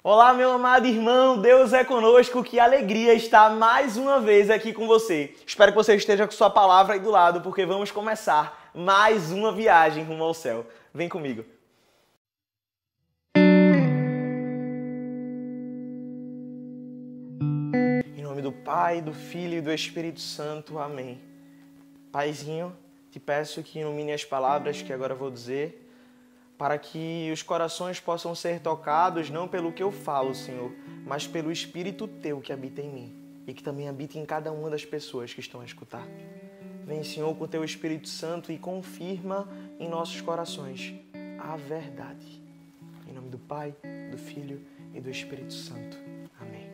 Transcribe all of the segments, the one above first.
Olá, meu amado irmão, Deus é conosco, que alegria estar mais uma vez aqui com você. Espero que você esteja com sua palavra aí do lado, porque vamos começar mais uma viagem rumo ao céu. Vem comigo. Em nome do Pai, do Filho e do Espírito Santo, amém. Paizinho, te peço que ilumine as palavras que agora vou dizer, para que os corações possam ser tocados não pelo que eu falo, Senhor, mas pelo Espírito Teu que habita em mim e que também habita em cada uma das pessoas que estão a escutar. Vem, Senhor, com Teu Espírito Santo e confirma em nossos corações a verdade. Em nome do Pai, do Filho e do Espírito Santo. Amém.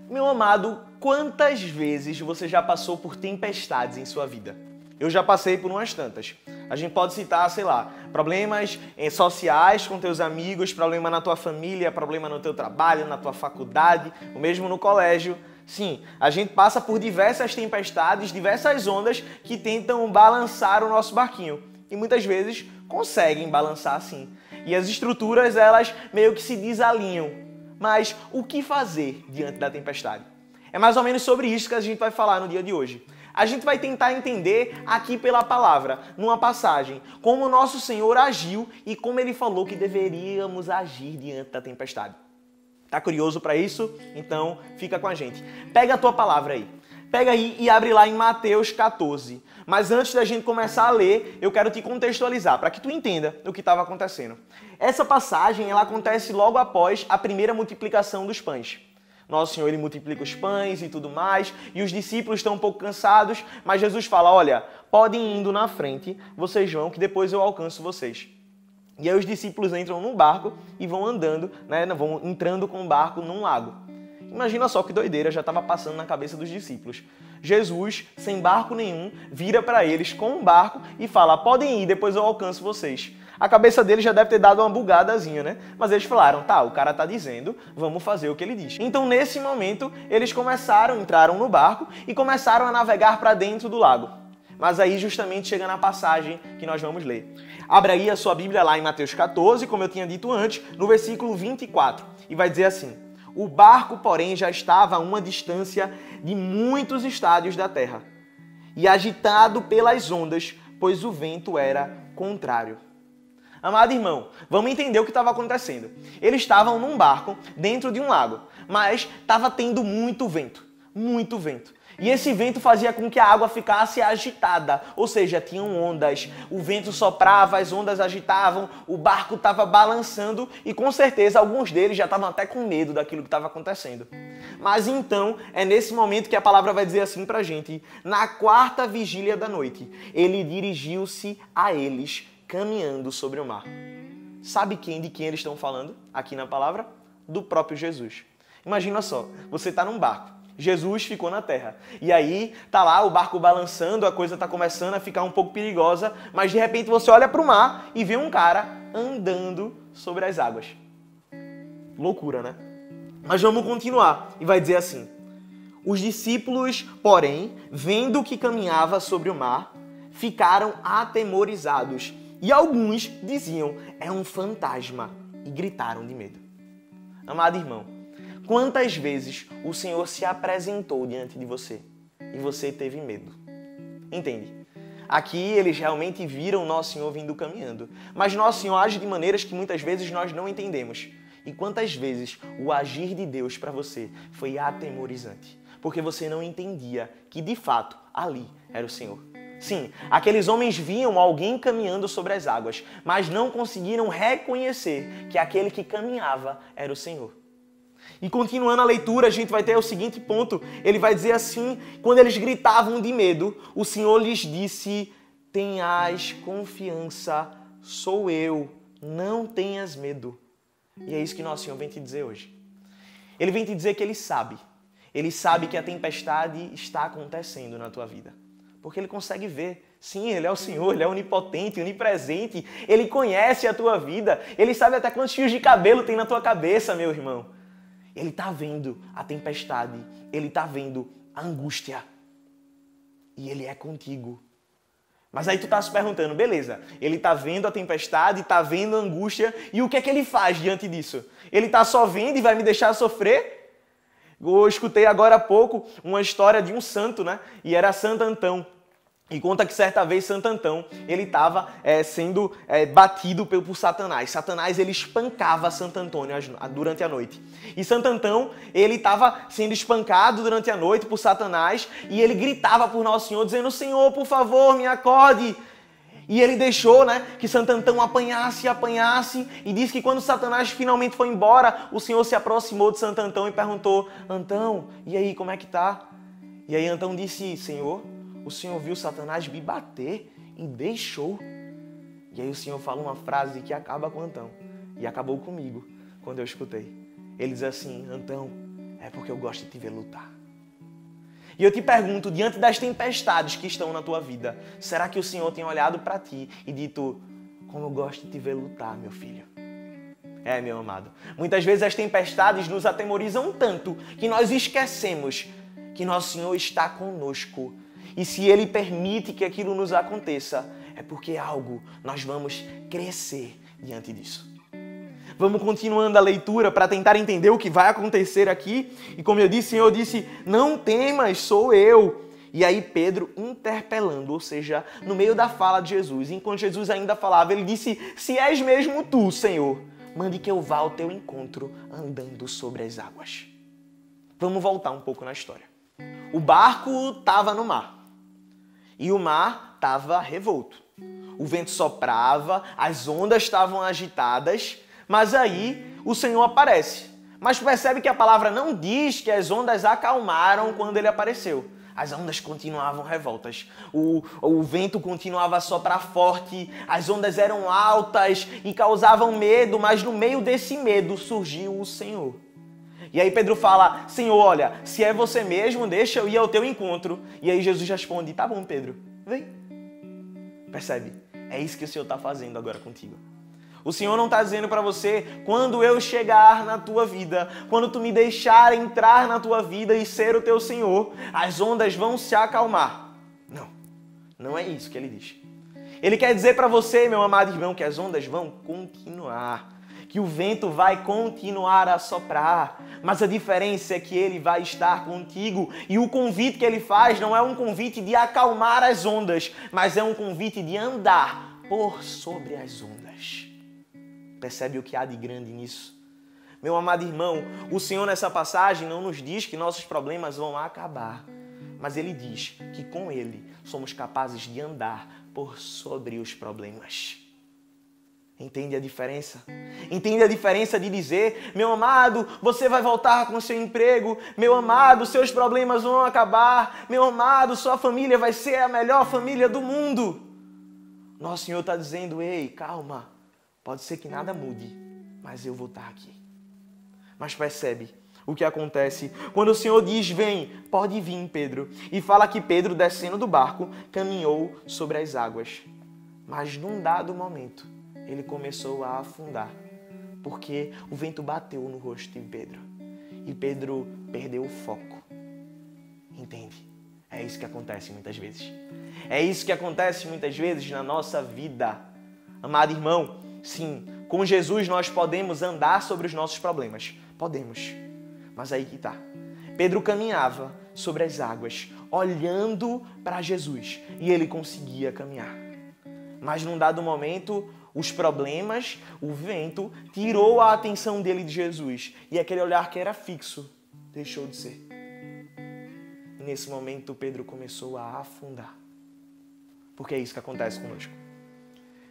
Meu amado, quantas vezes você já passou por tempestades em sua vida? Eu já passei por umas tantas. A gente pode citar, sei lá, problemas sociais com teus amigos, problema na tua família, problema no teu trabalho, na tua faculdade, ou mesmo no colégio. Sim, a gente passa por diversas tempestades, diversas ondas que tentam balançar o nosso barquinho. E muitas vezes conseguem balançar sim. E as estruturas, elas meio que se desalinham. Mas o que fazer diante da tempestade? É mais ou menos sobre isso que a gente vai falar no dia de hoje. A gente vai tentar entender aqui pela palavra, numa passagem, como o nosso Senhor agiu e como Ele falou que deveríamos agir diante da tempestade. Tá curioso para isso? Então fica com a gente. Pega a tua palavra aí. Pega aí e abre lá em Mateus 14. Mas antes da gente começar a ler, eu quero te contextualizar para que tu entenda o que estava acontecendo. Essa passagem ela acontece logo após a primeira multiplicação dos pães. Nosso Senhor, Ele multiplica os pães e tudo mais, e os discípulos estão um pouco cansados, mas Jesus fala, olha, podem ir indo na frente, vocês vão, que depois eu alcanço vocês. E aí os discípulos entram num barco e vão andando, né, vão entrando com o barco num lago. Imagina só que doideira já estava passando na cabeça dos discípulos. Jesus, sem barco nenhum, vira para eles com um barco e fala, podem ir, depois eu alcanço vocês. A cabeça deles já deve ter dado uma bugadazinha, né? Mas eles falaram, tá, o cara tá dizendo, vamos fazer o que ele diz. Então, nesse momento, eles entraram no barco e começaram a navegar para dentro do lago. Mas aí, justamente, chega na passagem que nós vamos ler. Abra aí a sua Bíblia lá em Mateus 14, como eu tinha dito antes, no versículo 24. E vai dizer assim, o barco, porém, já estava a uma distância de muitos estádios da terra, e agitado pelas ondas, pois o vento era contrário. Amado irmão, vamos entender o que estava acontecendo. Eles estavam num barco dentro de um lago, mas estava tendo muito vento, muito vento. E esse vento fazia com que a água ficasse agitada, ou seja, tinham ondas. O vento soprava, as ondas agitavam, o barco estava balançando e com certeza alguns deles já estavam até com medo daquilo que estava acontecendo. Mas então, é nesse momento que a palavra vai dizer assim pra gente, na quarta vigília da noite, ele dirigiu-se a eles, caminhando sobre o mar. Sabe de quem eles estão falando aqui na palavra? Do próprio Jesus. Imagina só, você está num barco, Jesus ficou na terra. E aí, tá lá o barco balançando, a coisa tá começando a ficar um pouco perigosa, mas de repente você olha para o mar e vê um cara andando sobre as águas. Loucura, né? Mas vamos continuar. E vai dizer assim, os discípulos, porém, vendo que caminhava sobre o mar, ficaram atemorizados. E alguns diziam, é um fantasma, e gritaram de medo. Amado irmão, quantas vezes o Senhor se apresentou diante de você e você teve medo? Entende? Aqui eles realmente viram Nosso Senhor vindo caminhando, mas Nosso Senhor age de maneiras que muitas vezes nós não entendemos. E quantas vezes o agir de Deus para você foi atemorizante, porque você não entendia que de fato ali era o Senhor. Sim, aqueles homens viam alguém caminhando sobre as águas, mas não conseguiram reconhecer que aquele que caminhava era o Senhor. E continuando a leitura, a gente vai ter o seguinte ponto. Ele vai dizer assim, quando eles gritavam de medo, o Senhor lhes disse, tenhais confiança, sou eu, não tenhas medo. E é isso que nosso Senhor vem te dizer hoje. Ele vem te dizer que Ele sabe que a tempestade está acontecendo na tua vida. Porque Ele consegue ver. Sim, Ele é o Senhor, Ele é onipotente, onipresente. Ele conhece a tua vida. Ele sabe até quantos fios de cabelo tem na tua cabeça, meu irmão. Ele está vendo a tempestade. Ele está vendo a angústia. E Ele é contigo. Mas aí tu tá se perguntando, beleza, ele tá vendo a tempestade, tá vendo a angústia, e o que é que ele faz diante disso? Ele tá só vendo e vai me deixar sofrer? Eu escutei agora há pouco uma história de um santo, né? E era Santo Antão. E conta que certa vez Santo Antão, ele estava sendo batido por Satanás. Satanás, ele espancava Santo Antônio durante a noite. E Santo Antão, ele estava sendo espancado durante a noite por Satanás e ele gritava por Nosso Senhor, dizendo, Senhor, por favor, me acorde. E ele deixou, né, que Santo Antão apanhasse e disse que quando Satanás finalmente foi embora, o Senhor se aproximou de Santo Antão e perguntou, Antão, e aí, como é que tá? E aí Antão disse, Senhor, o Senhor viu Satanás me bater e deixou. E aí o Senhor fala uma frase que acaba com Antão. E acabou comigo quando eu escutei. Ele diz assim, Antão, é porque eu gosto de te ver lutar. E eu te pergunto, diante das tempestades que estão na tua vida, será que o Senhor tem olhado para ti e dito, como eu gosto de te ver lutar, meu filho? Meu amado. Muitas vezes as tempestades nos atemorizam tanto que nós esquecemos que nosso Senhor está conosco. E se Ele permite que aquilo nos aconteça, é porque nós vamos crescer diante disso. Vamos continuando a leitura para tentar entender o que vai acontecer aqui. E como eu disse, o Senhor disse, não temas, sou eu. E aí Pedro interpelando, ou seja, no meio da fala de Jesus, enquanto Jesus ainda falava, ele disse, se és mesmo tu, Senhor, mande que eu vá ao teu encontro andando sobre as águas. Vamos voltar um pouco na história. O barco estava no mar. E o mar estava revolto. O vento soprava, as ondas estavam agitadas, mas aí o Senhor aparece. Mas percebe que a palavra não diz que as ondas acalmaram quando ele apareceu. As ondas continuavam revoltas. O vento continuava a soprar forte, as ondas eram altas e causavam medo, mas no meio desse medo surgiu o Senhor. E aí Pedro fala, Senhor, olha, se é você mesmo, deixa eu ir ao teu encontro. E aí Jesus responde, tá bom, Pedro, vem. Percebe? É isso que o Senhor está fazendo agora contigo. O Senhor não está dizendo para você, quando eu chegar na tua vida, quando tu me deixar entrar na tua vida e ser o teu Senhor, as ondas vão se acalmar. Não, não é isso que ele diz. Ele quer dizer para você, meu amado irmão, que as ondas vão continuar. Que o vento vai continuar a soprar, mas a diferença é que ele vai estar contigo e o convite que ele faz não é um convite de acalmar as ondas, mas é um convite de andar por sobre as ondas. Percebe o que há de grande nisso? Meu amado irmão, o Senhor nessa passagem não nos diz que nossos problemas vão acabar, mas Ele diz que com Ele somos capazes de andar por sobre os problemas. Entende a diferença? Entende a diferença de dizer, meu amado, você vai voltar com o seu emprego, meu amado, seus problemas vão acabar, meu amado, sua família vai ser a melhor família do mundo. Nosso Senhor está dizendo, ei, calma, pode ser que nada mude, mas eu vou estar aqui. Mas percebe o que acontece quando o Senhor diz, vem, pode vir, Pedro, e fala que Pedro, descendo do barco, caminhou sobre as águas. Mas num dado momento, ele começou a afundar, porque o vento bateu no rosto de Pedro. E Pedro perdeu o foco. Entende? É isso que acontece muitas vezes. É isso que acontece muitas vezes na nossa vida. Amado irmão, sim, com Jesus nós podemos andar sobre os nossos problemas. Podemos. Mas aí que está. Pedro caminhava sobre as águas, olhando para Jesus. E ele conseguia caminhar. Mas num dado momento, os problemas, o vento, tirou a atenção dele de Jesus. E aquele olhar que era fixo, deixou de ser. E nesse momento, Pedro começou a afundar. Porque é isso que acontece conosco.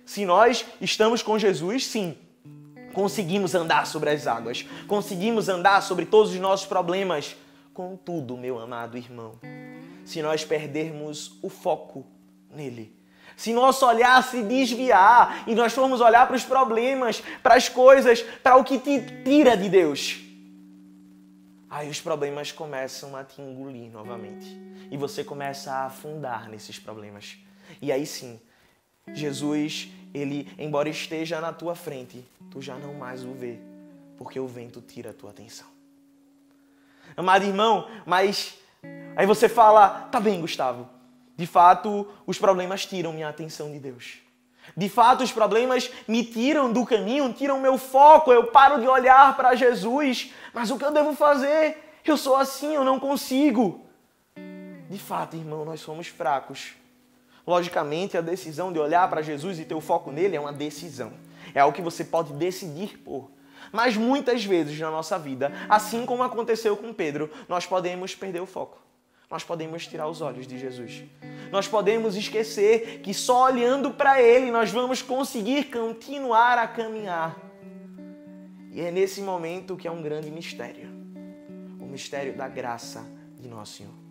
Se nós estamos com Jesus, sim, conseguimos andar sobre as águas. Conseguimos andar sobre todos os nossos problemas. Contudo, meu amado irmão, se nós perdermos o foco nele, se nosso olhar se desviar e nós formos olhar para os problemas, para as coisas, para o que te tira de Deus, aí os problemas começam a te engolir novamente. E você começa a afundar nesses problemas. E aí sim, Jesus, ele, embora esteja na tua frente, tu já não mais o vê, porque o vento tira a tua atenção. Amado irmão, mas aí você fala, tá bem, Gustavo, De fato, os problemas tiram minha atenção de Deus. De fato, os problemas me tiram do caminho, tiram meu foco, eu paro de olhar para Jesus. Mas o que eu devo fazer? Eu sou assim, eu não consigo. De fato, irmão, nós somos fracos. Logicamente, a decisão de olhar para Jesus e ter o foco nele é uma decisão. É algo que você pode decidir por. Mas muitas vezes na nossa vida, assim como aconteceu com Pedro, nós podemos perder o foco. Nós podemos tirar os olhos de Jesus. Nós podemos esquecer que só olhando para Ele nós vamos conseguir continuar a caminhar. E é nesse momento que é um grande mistério. O mistério da graça de Nosso Senhor.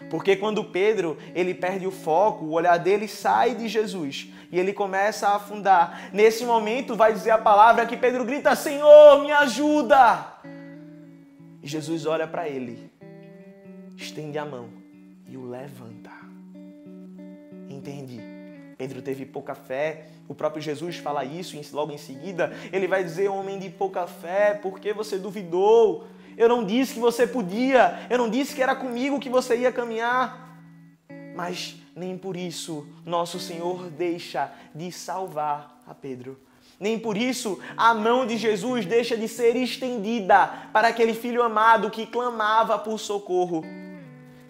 Porque quando Pedro ele perde o foco, o olhar dele sai de Jesus e ele começa a afundar. Nesse momento vai dizer a palavra que Pedro grita: Senhor, me ajuda! E Jesus olha para ele, estende a mão e o levanta. Entende? Pedro teve pouca fé, o próprio Jesus fala isso e logo em seguida ele vai dizer: homem de pouca fé, por que você duvidou? Eu não disse que você podia, eu não disse que era comigo que você ia caminhar. Mas nem por isso nosso Senhor deixa de salvar a Pedro. Nem por isso a mão de Jesus deixa de ser estendida para aquele filho amado que clamava por socorro.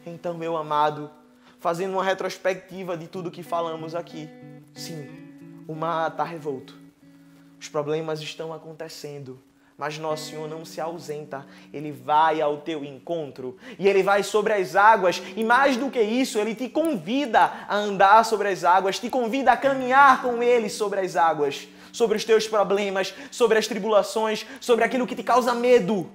Então, meu amado, fazendo uma retrospectiva de tudo que falamos aqui, sim, o mar está revolto. Os problemas estão acontecendo. Mas Nosso Senhor não se ausenta, Ele vai ao teu encontro e Ele vai sobre as águas e mais do que isso, Ele te convida a andar sobre as águas, te convida a caminhar com Ele sobre as águas, sobre os teus problemas, sobre as tribulações, sobre aquilo que te causa medo.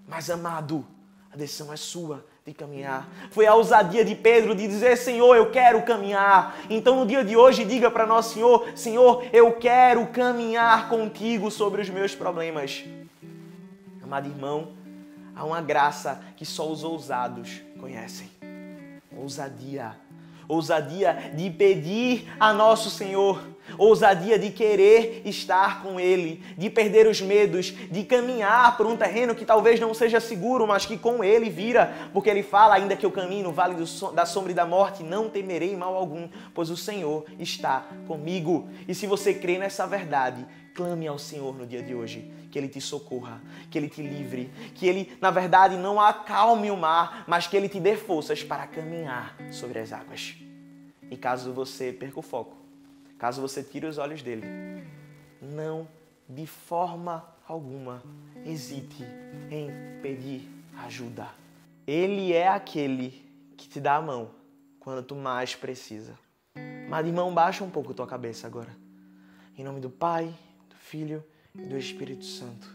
Mas amado, a decisão é sua de caminhar. Foi a ousadia de Pedro de dizer: Senhor, eu quero caminhar. Então no dia de hoje diga para Nosso Senhor: Senhor, eu quero caminhar contigo sobre os meus problemas. Amado irmão, há uma graça que só os ousados conhecem. Ousadia. Ousadia de pedir a Nosso Senhor. Ousadia de querer estar com Ele, de perder os medos, de caminhar por um terreno que talvez não seja seguro, mas que com Ele vira, porque Ele fala: ainda que eu caminhe no vale da sombra e da morte, não temerei mal algum, pois o Senhor está comigo. E se você crê nessa verdade, clame ao Senhor no dia de hoje, que Ele te socorra, que Ele te livre, que Ele, na verdade, não acalme o mar, mas que Ele te dê forças para caminhar sobre as águas. E caso você perca o foco, caso você tire os olhos dele, não, de forma alguma, hesite em pedir ajuda. Ele é aquele que te dá a mão quando tu mais precisa. Mas, irmão, baixa um pouco tua cabeça agora. Em nome do Pai, do Filho e do Espírito Santo.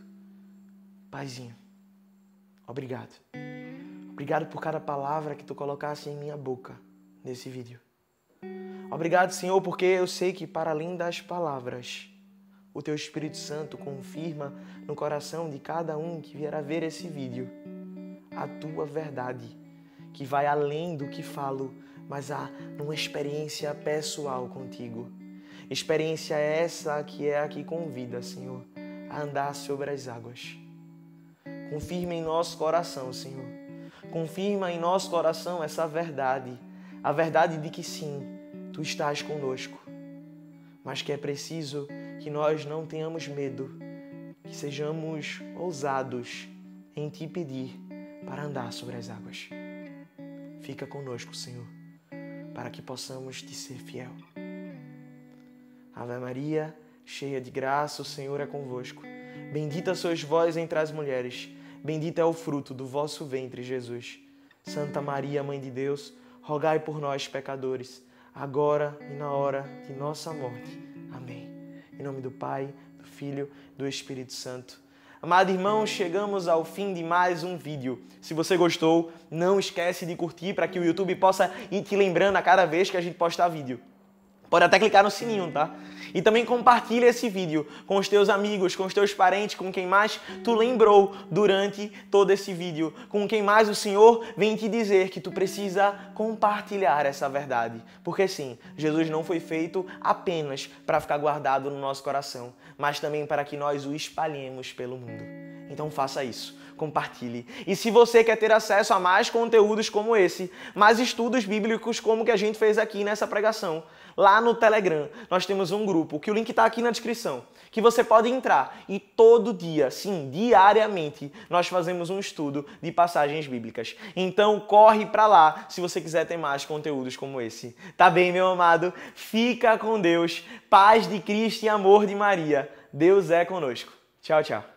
Paizinho, obrigado. Obrigado por cada palavra que tu colocasse em minha boca nesse vídeo. Obrigado, Senhor, porque eu sei que para além das palavras, o Teu Espírito Santo confirma no coração de cada um que vier a ver esse vídeo a Tua verdade, que vai além do que falo, mas há uma experiência pessoal contigo. Experiência essa que é a que convida, Senhor, a andar sobre as águas. Confirma em nosso coração, Senhor. Confirma em nosso coração essa verdade, a verdade de que sim, Tu estás conosco, mas que é preciso que nós não tenhamos medo, que sejamos ousados em Te pedir para andar sobre as águas. Fica conosco, Senhor, para que possamos Te ser fiel. Ave Maria, cheia de graça, o Senhor é convosco. Bendita sois vós entre as mulheres, bendito é o fruto do vosso ventre, Jesus. Santa Maria, Mãe de Deus, rogai por nós, pecadores, agora e na hora de nossa morte. Amém. Em nome do Pai, do Filho e do Espírito Santo. Amado irmão, chegamos ao fim de mais um vídeo. Se você gostou, não esquece de curtir para que o YouTube possa ir te lembrando a cada vez que a gente postar vídeo. Pode até clicar no sininho, tá? E também compartilha esse vídeo com os teus amigos, com os teus parentes, com quem mais tu lembrou durante todo esse vídeo, com quem mais o Senhor vem te dizer que tu precisa compartilhar essa verdade. Porque sim, Jesus não foi feito apenas para ficar guardado no nosso coração, mas também para que nós o espalhemos pelo mundo. Então faça isso, compartilhe. E se você quer ter acesso a mais conteúdos como esse, mais estudos bíblicos como o que a gente fez aqui nessa pregação, lá no Telegram nós temos um grupo, que o link está aqui na descrição, que você pode entrar e todo dia, sim, diariamente, nós fazemos um estudo de passagens bíblicas. Então corre para lá se você quiser ter mais conteúdos como esse. Tá bem, meu amado? Fica com Deus, paz de Cristo e amor de Maria. Deus é conosco. Tchau, tchau.